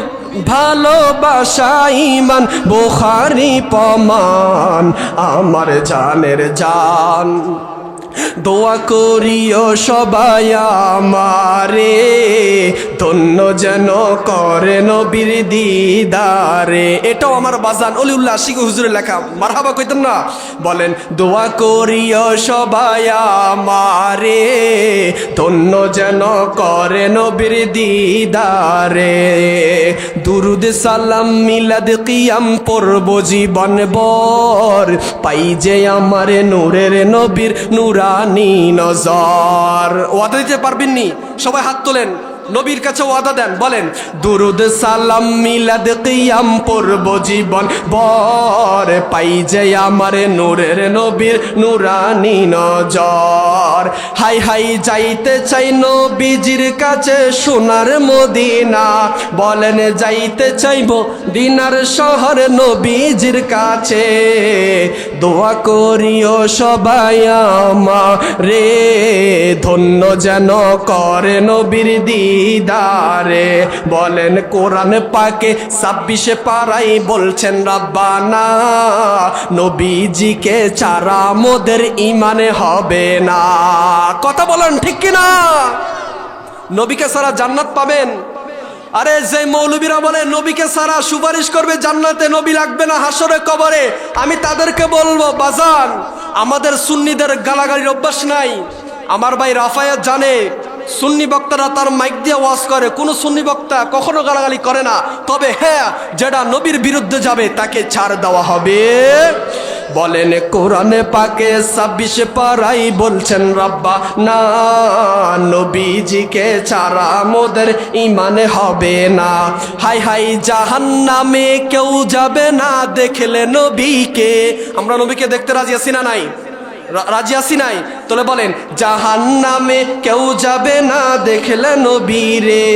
ভালোবাসা ঈমান বুখারী প্রমাণ আমার জানের জান দোয়া করিও সবাই আমারে ধন্য যেন করে নবীর দিদারে এটাও আমার বাজান অলিউল্লাহ আশিক হুজুরের লেখা মারহাবা কইতেন না বলেন দোয়া করিও সবাই আমারে ধন্য যেন করে নবীর দিদারে দুরুদ সালাম মিলাদ কিয়াম পড়ব জীবন ভর পাই যে আমার নূরের নবীর নুরানি নজর ওয়াদা দিতে পারবেননি সবাই হাত তোলেন নবীর কাছে ওয়াদা দেন বলেন দুরুদ সালাম মিলাদ কিয়াম পড়ব জীবন ভর পাই যে আমার নূরের নবীর নুরানি নজর হাই হাই যাইতে চাই নবীজির কাছে সোনার মদিনা বলেন যাইতে চাইব দিনার শহর নবীজির কাছে দোয়া করিও সবাই আমারে ধন্য যেন করে নবীর দিদারে বলেন কোরআন পাকে 26 পারাই বলছেন রাব্বানা নবীজিকে ছাড়া মোদের ঈমানে হবে না কথা বলেন ঠিক কিনা নবীকে ছাড়া জান্নাত পাবেন আরে যে মৌলবীরা বলে নবীকে ছাড়া সুপারিশ করবে জান্নাতে নবী লাগবে না হাসরে কবরে আমি তাদেরকে বলবো বাজান আমাদের সুন্নিদের গালাগালির অভ্যাস নাই আমার ভাই রাফায়েত জানে সুন্নি বক্তারা তার মাইক দিয়ে ওয়াজ করে কোন সুন্নি বক্তা কখনো গালাগালি করে না তবে হ্যাঁ যেটা নবীর বিরুদ্ধে যাবে তাকে ছাড় দেওয়া হবে বলেন কোরআনে পাকে 26 পারাই বলছেন রাব্বা না নবীজিকে ছাড়া মোদের ঈমানে হবে না হাই হাই জাহান্নামে কেউ যাবে না দেখলে নবীকে আমরা নবীকে দেখতে রাজি আছি না নাই রাজি আছি নাই তোলে বলেন জাহান্নামে কেউ যাবে না দেখলে নবীরে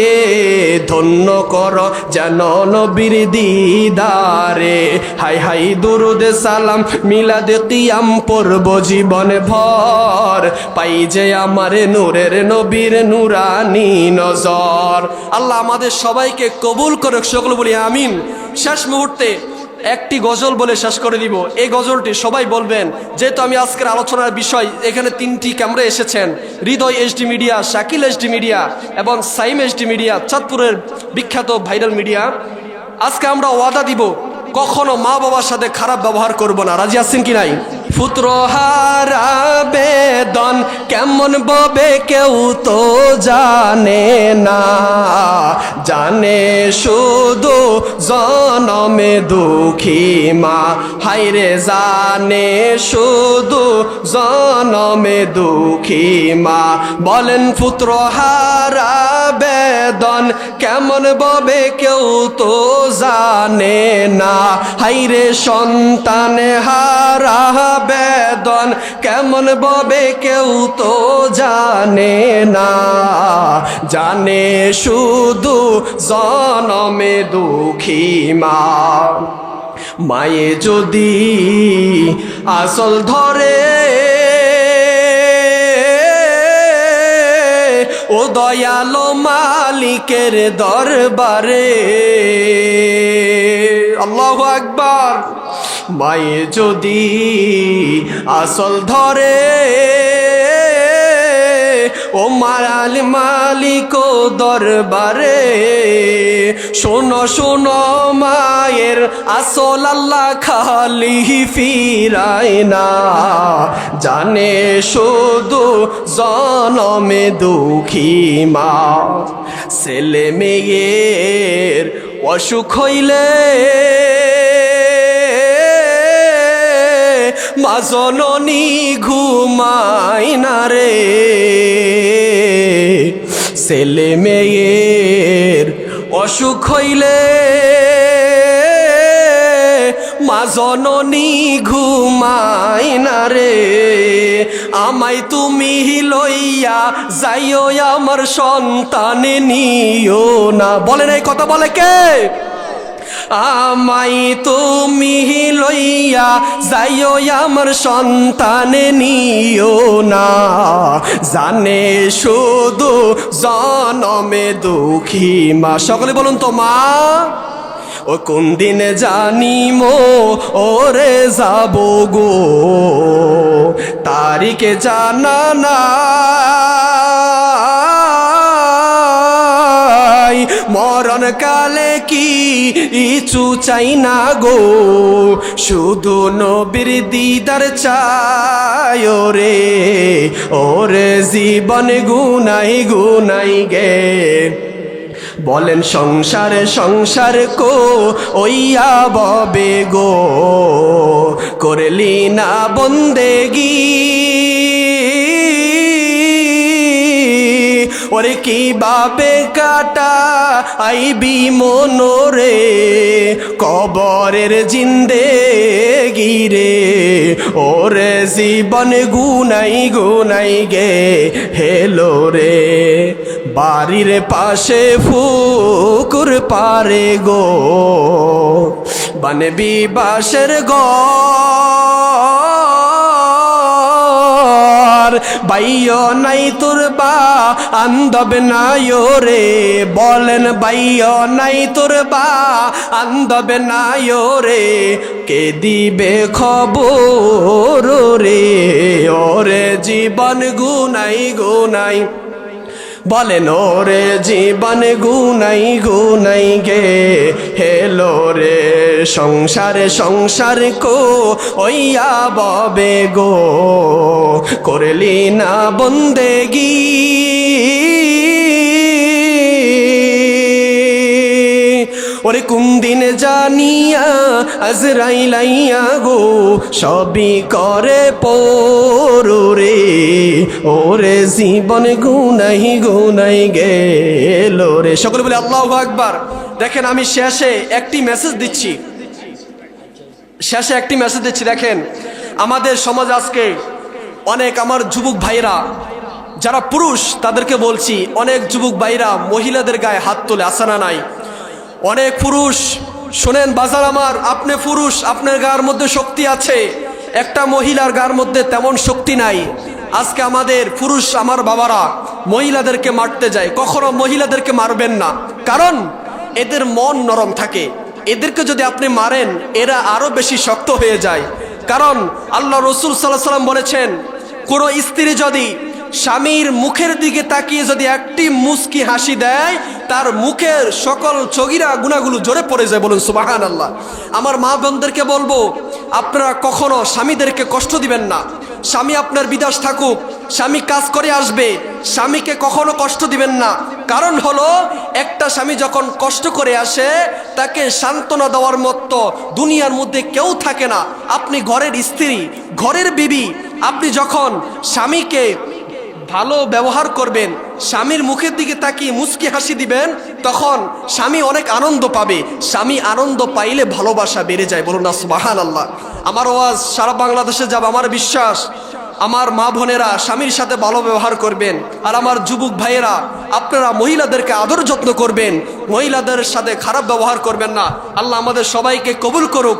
ধন্য কর যেন নবীর দিদারে হাই হাই দুরুদ সালাম মিলাদ কিয়াম পড়ব জীবন ভর পাই যে আমার নূরের নবীর নুরানি নজর আল্লাহ আমাদের সবাইকে কবুল করে সকল বলি আমিন শেষ মুহূর্তে একটি গজল বলে শেষ করে দিব এই গজলটি সবাই বলবেন যেহেতু আমি আজকের আলোচনার বিষয় এখানে 3টি ক্যামেরা এসেছেন Hriday HD media Shakil HD media এবং সাইম এইচডি মিডিয়া চাঁদপুরের বিখ্যাত ভাইরাল মিডিয়া আজকে আমরা ওয়াদা দিব কখনো মা বাবার সাথে খারাপ ব্যবহার করব না রাজি আছেন কি নাই পুত্র হারা বেদন কেমন ববে কেউ তো জানে না জানে শুধু জনমে দুঃখী মা হায়রে জানে শুধু জনমে দুঃখী মা বলেন পুত্র হারা বেদন কেমন ববে কেউ তো জানে না হায়রে সন্তান হারা বেদন কেমন ববে কেউ তো জানে না জানে শুধু জনমে দুঃখী মা মায়ে যদি আসল ধরে ও দয়ালো মালিকের দরবারে আল্লাহু আকবার। মায়ে যদি আসল ধরে ও মায়াল মালিক দরবারে, শোনো শোনো মায়ের আসল আল্লাহ খালি ফিরায় না, জানে শুধু জনমে দুঃখী মা। ছেলে মেয়ের অসুখ হইলে মা জননী ঘুমায় না রে, ছেলে মেয়ের অসুখ হইলে মা জননী ঘুমায় না রে। আমায় তুমি লইয়া যাইও আমার সন্তানে নিও না। বলেন এই কথা বলে কে? আমায় তুমি লইয়া যাইও আমার সন্তানে নিও না, জানে শুধু জনমে দুঃখী মা। সকলে বলুন তো মা। ও কোন দিনে জানিমো ওরে যাব গো, তারিখে জানা নাই, মরণ কালে কি ইচু চাই না গো, শুধু নবীর দিদার চাই রে। ওরে জীবন গুনাই গুনাই গে, বলেন সংসারে সংসার কো ওইয়া ববে গো, করলি না বন্দেগি ওরে কিভাবে কাটা আইবি মনোরে, কবরের জিন্দেগি রে। ওরে জীবন গুনাই গুনাই গে হেলো রে, বাড়ির পাশে পুকুর পারে গো, বানবি বাসের ঘর, বাইও নাই তোর বা আন্দব নাই রে। বলেন বাইও নাই তোর বা আন্দব নাই রে, কে দিবে খবর রে। ওরে জীবন গুনাই গুনাই, বলেন ওরে জীবন গুনাই গুনাই গে হেলো রে, সংসারে সংসার কো ওইয়া ববে গো, করলি না বন্দেগি ওরে কোন দিন জানিয়া আজরাইল আইয়া গো, সবই করে পরে। ওরে জীবন গুনাই গুনাই গেল রে। সকলে বলে আল্লাহু আকবার। দেখেন আমি শেষে একটি মেসেজ দিচ্ছি, দেখেন আমাদের সমাজ আজকে অনেক আমার যুবক ভাইরা যারা পুরুষ তাদেরকে বলছি, অনেক যুবক ভাইরা মহিলাদের গায়ে হাত তোলে, আসে না নাই? অনেক পুরুষ শোনেন বাজার আমার, আপনি পুরুষ, আপনার গায়ের মধ্যে শক্তি আছে, একটা মহিলার গায়ের মধ্যে তেমন শক্তি নাই। আজকে আমাদের পুরুষ আমার বাবারা মহিলাদেরকে মারতে যায়, কখনো মহিলাদেরকে মারবেন না, কারণ এদের মন নরম থাকে। এদেরকে যদি আপনি মারেন এরা আরো বেশি শক্ত হয়ে যায়। কারণ আল্লাহ রসুল সাল্লাল্লাহু আলাইহি ওয়াসাল্লাম বলেছেন, কোনো স্ত্রী যদি স্বামীর মুখের দিকে তাকিয়ে যদি একটি মুস্কি হাসি দেয়, তার মুখের সকল চগিরা গুনাহগুলো জোরে পড়ে যায়। বলুন সুবহানাল্লাহ। আমার মা বোনদেরকে বলবো, আপনারা কখনো স্বামীদেরকে কষ্ট দিবেন না। স্বামী আপনার বিদেশ থাকুক, স্বামী কাজ করে আসবে, স্বামীকে কখনো কষ্ট দিবেন না। কারণ হলো একটা স্বামী যখন কষ্ট করে আসে তাকে সান্ত্বনা দেওয়ার মতো দুনিয়ার মধ্যে কেউ থাকে না। আপনি ঘরের স্ত্রী, ঘরের বিবি, আপনি যখন স্বামীকে ভালো ব্যবহার করবেন, স্বামীর মুখের দিকে তাকিয়ে মুচকি হাসি দিবেন, তখন স্বামী অনেক আনন্দ পাবে। স্বামী আনন্দ পাইলে ভালোবাসা বেড়ে যায়। বলুন না সুবহানাল্লাহ। আমার আওয়াজ সারা বাংলাদেশে যাবে, আমার বিশ্বাস। আমার মা বোনেরা স্বামীর সাথে ভালো ব্যবহার করবেন, আর আমার যুবক ভাইয়েরা আপনারা মহিলাদেরকে আদর যত্ন করবেন, মহিলাদের সাথে খারাপ ব্যবহার করবেন না। আল্লাহ আমাদের সবাইকে কবুল করুক।